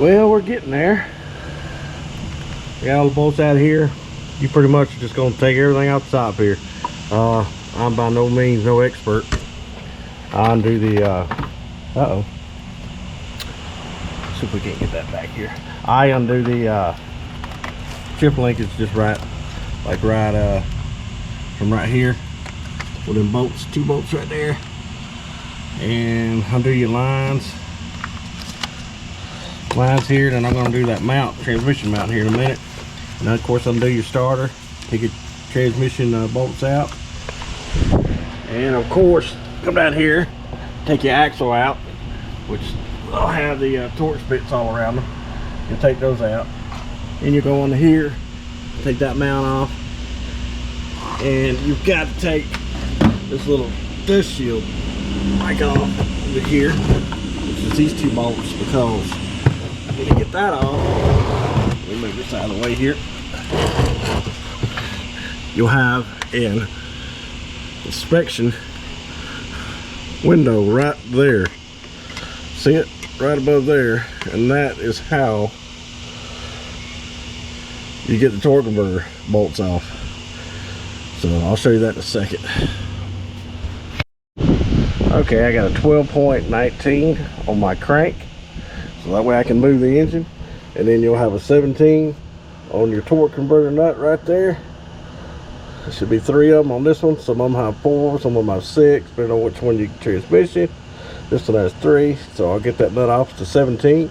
Well, we're getting there. We got all the bolts out of here. You pretty much are just gonna take everything out the top here. I'm by no means no expert. I undo the uh-oh. See if we can't get that back here. I undo the chip linkage just right, like right from right here with them bolts, 2 bolts right there, and undo your lines here. Then I'm going to do that mount, transmission mount here in a minute. And then of course undo your starter, take your transmission bolts out, and of course come down here, take your axle out, which I'll have the torque spits all around them. You take those out, and you go on here, take that mount off, and you've got to take this little dust shield like off over here, which is these 2 bolts, because when you get that off, let me move this out of the way here, you'll have an inspection window right there. See it? Right above there. And that is how you get the torque converter bolts off. So I'll show you that in a second. Okay, I got a 12.19 on my crank, so that way I can move the engine. And then you'll have a 17 on your torque converter nut right there. There should be 3 of them on this one. Some of them have 4, some of them have 6, depending on which one you transmission. This one has 3, so I'll get that nut off to 17.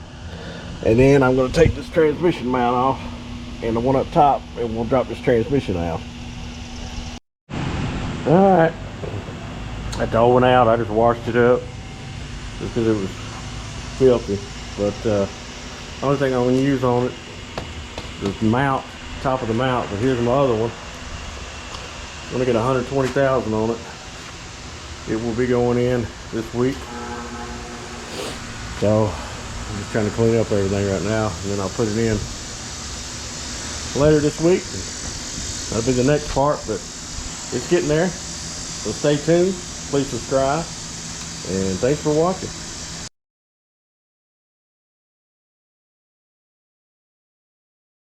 And then I'm going to take this transmission mount off and the one up top, and we'll drop this transmission out. Alright, that all went out. I just washed it up just because it was filthy. But the only thing I'm going to use on it is the mount, top of the mount. But here's my other one. I'm going to get 120,000 on it. It will be going in this week. So I'm just trying to clean up everything right now, and then I'll put it in later this week. That'll be the next part, but it's getting there. So stay tuned, please subscribe, and thanks for watching.